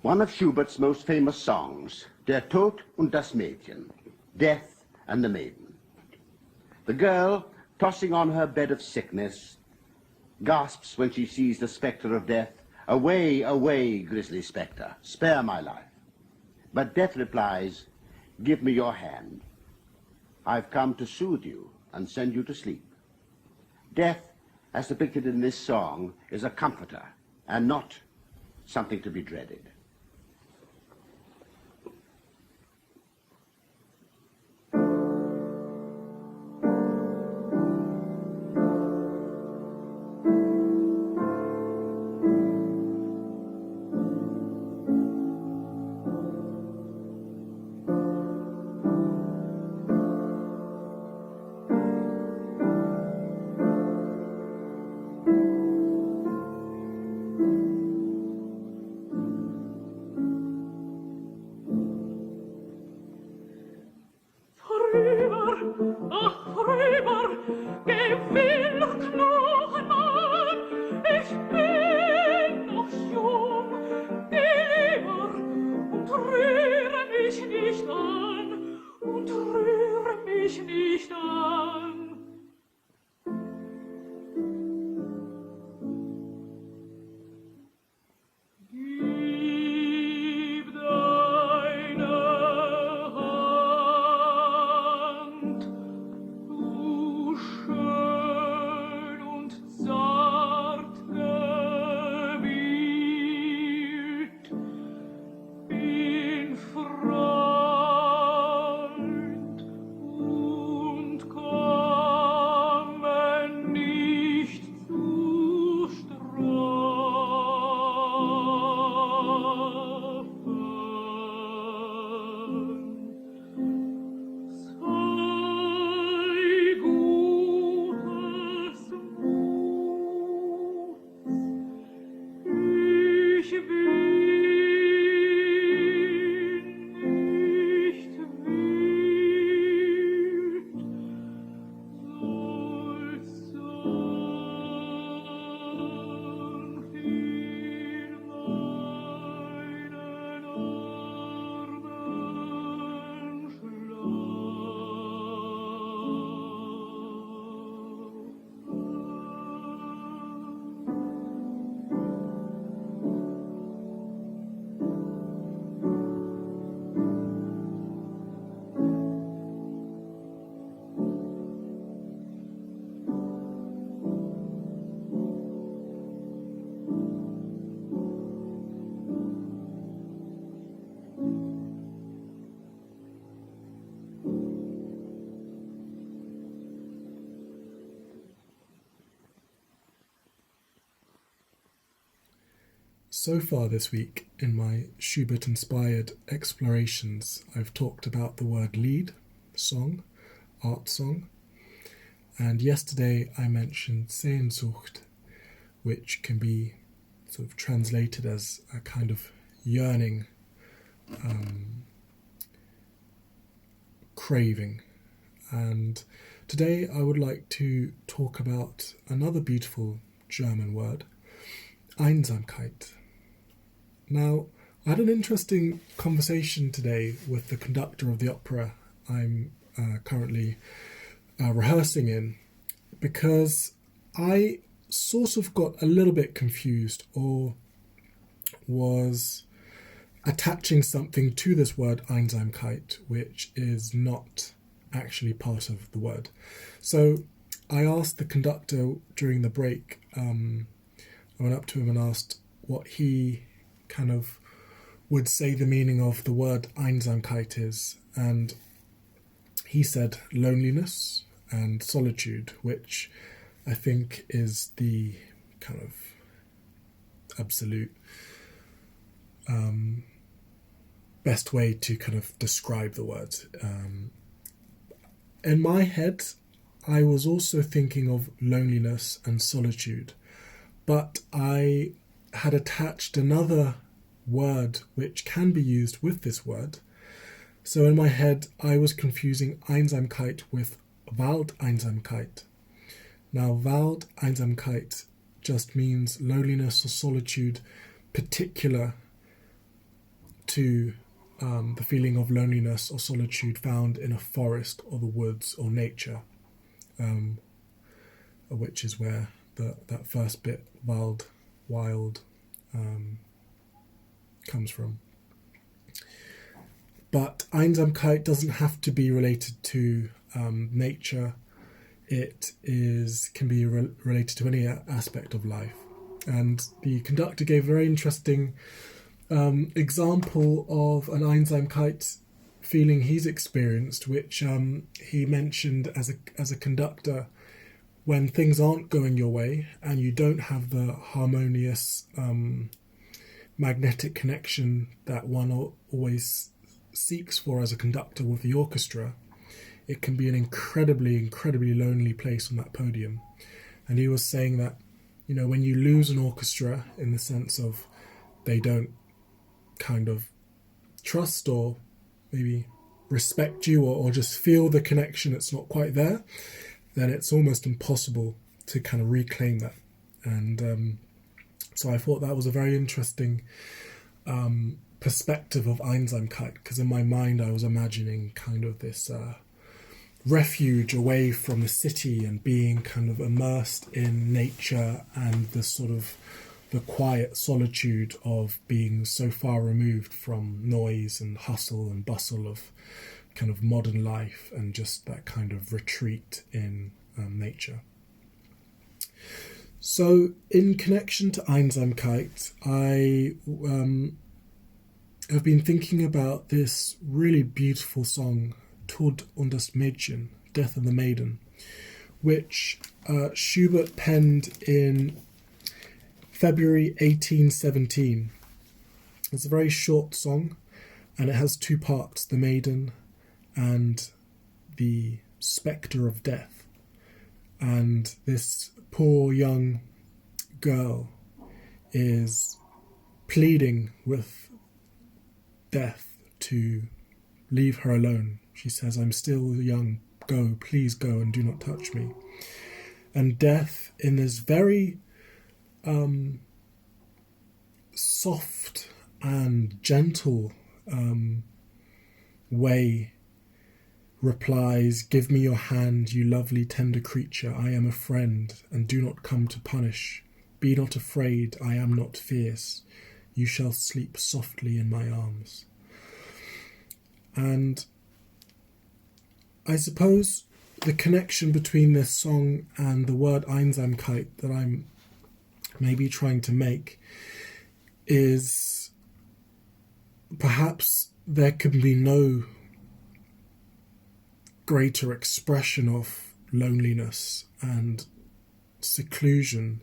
one of Schubert's most famous songs, Der Tod und das Mädchen, Death and the Maiden. The girl, tossing on her bed of sickness, gasps when she sees the spectre of death, "Away, away, grisly spectre, spare my life." But death replies, "Give me your hand. I've come to soothe you and send you to sleep." Death, as depicted in this song, is a comforter and not something to be dreaded. So far this week, in my Schubert-inspired explorations, I've talked about the word Lied, song, art song, and yesterday I mentioned Sehnsucht, which can be sort of translated as a kind of yearning, craving. And today I would like to talk about another beautiful German word, Einsamkeit. Now, I had an interesting conversation today with the conductor of the opera I'm currently rehearsing in, because I sort of got a little bit confused or was attaching something to this word Einsamkeit, which is not actually part of the word. So I asked the conductor during the break, I went up to him and asked what he kind of would say the meaning of the word Einsamkeit is, and he said loneliness and solitude, which I think is the kind of absolute best way to kind of describe the word. In my head, I was also thinking of loneliness and solitude, but I had attached another word which can be used with this word. So in my head, I was confusing Einsamkeit with Waldeinsamkeit. Now, Waldeinsamkeit just means loneliness or solitude, particular to the feeling of loneliness or solitude found in a forest or the woods or nature, which is where that first bit, wild, comes from. But Einsamkeit doesn't have to be related to nature. It can be related to any aspect of life. And the conductor gave a very interesting example of an Einsamkeit feeling he's experienced, which he mentioned as a conductor, when things aren't going your way and you don't have the harmonious magnetic connection that one always seeks for as a conductor with the orchestra. It can be an incredibly lonely place on that podium. And he was saying that, when you lose an orchestra, in the sense of they don't kind of trust or maybe respect you, or just feel the connection, it's not quite there, then it's almost impossible to kind of reclaim that. And so I thought that was a very interesting perspective of Einsamkeit, because in my mind I was imagining kind of this refuge away from the city and being kind of immersed in nature and the sort of the quiet solitude of being so far removed from noise and hustle and bustle of kind of modern life, and just that kind of retreat in nature. So in connection to Einsamkeit, I have been thinking about this really beautiful song, Tod und das Mädchen, Death and the Maiden, which Schubert penned in February 1817. It's a very short song, and it has two parts, the maiden and the spectre of death. And this poor young girl is pleading with death to leave her alone. She says, "I'm still young, please go and do not touch me." And death, in this very soft and gentle way, replies, "Give me your hand, you lovely tender creature. I am a friend, and do not come to punish. Be not afraid, I am not fierce. You shall sleep softly in my arms." And I suppose the connection between this song and the word Einsamkeit that I'm maybe trying to make is perhaps there can be no greater expression of loneliness and seclusion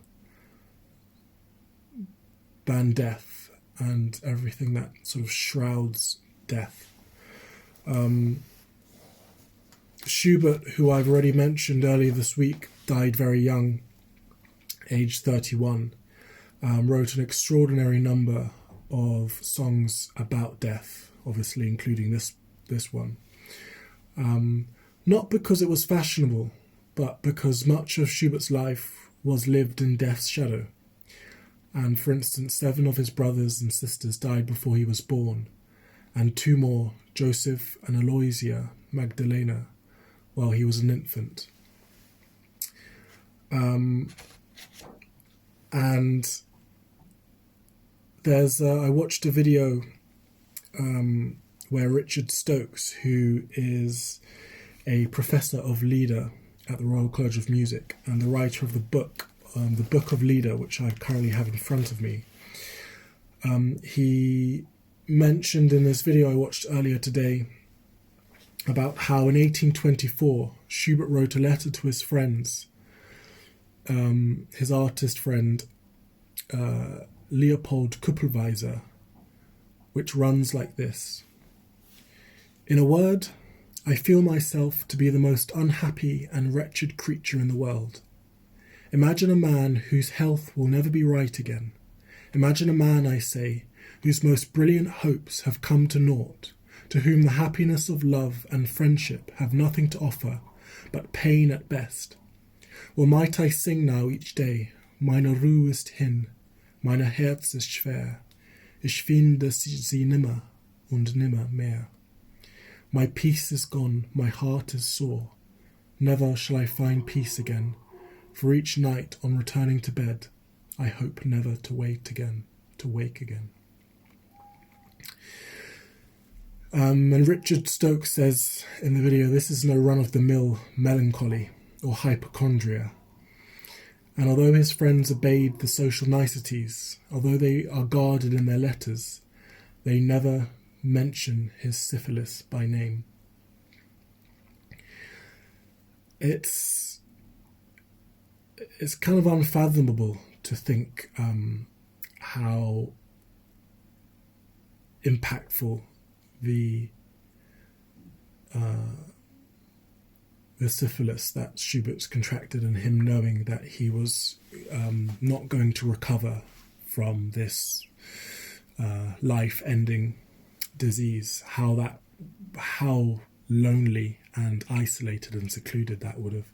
than death and everything that sort of shrouds death. Schubert, who I've already mentioned earlier this week, died very young, aged 31, wrote an extraordinary number of songs about death, obviously including this one. Not because it was fashionable, but because much of Schubert's life was lived in death's shadow. And for instance, 7 of his brothers and sisters died before he was born, and 2 more, Joseph and Aloysia Magdalena, while he was an infant. And I watched a video where Richard Stokes, who is a professor of Lieder at the Royal College of Music and the writer of the Book of Lieder, which I currently have in front of me, he mentioned in this video I watched earlier today about how in 1824 Schubert wrote a letter to his friends, his artist friend Leopold Kuppelweiser, which runs like this: "In a word, I feel myself to be the most unhappy and wretched creature in the world. Imagine a man whose health will never be right again. Imagine a man, I say, whose most brilliant hopes have come to naught, to whom the happiness of love and friendship have nothing to offer but pain at best. Well, might I sing now each day, meine Ruhe ist hin, mein Herz ist schwer, ich finde sie nimmer, und nimmer mehr. My peace is gone, my heart is sore. Never shall I find peace again, for each night on returning to bed, I hope never to wake again. And Richard Stokes says in the video, this is no run-of-the-mill melancholy or hypochondria. And although his friends obeyed the social niceties, although they are guarded in their letters, they never mention his syphilis by name. It's kind of unfathomable to think how impactful the syphilis that Schubert's contracted, and him knowing that he was not going to recover from this life-ending disease, how lonely and isolated and secluded that would have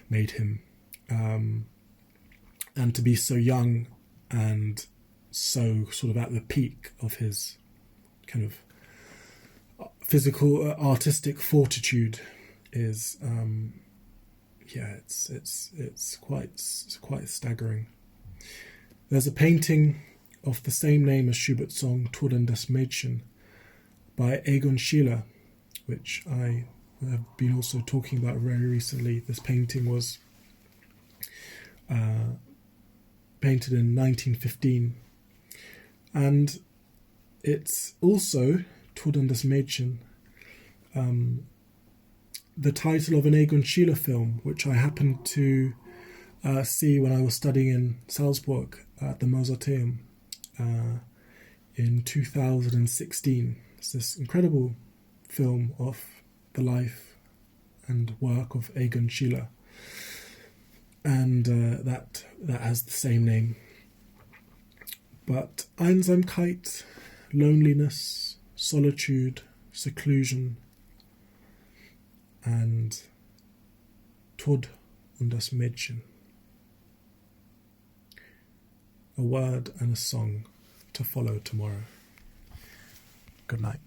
made him, and to be so young and so sort of at the peak of his kind of physical, artistic fortitude is, it's quite staggering. There's a painting of the same name as Schubert's song Tod und das Mädchen by Egon Schiele, which I have been also talking about very recently. This painting was painted in 1915, and it's also Tod und das Mädchen, the title of an Egon Schiele film, which I happened to see when I was studying in Salzburg at the Mozarteum in 2016. It's this incredible film of the life and work of Egon Schiele, and that has the same name. But Einsamkeit, loneliness, solitude, seclusion, and Tod und das Mädchen. A word and a song to follow tomorrow. Good night.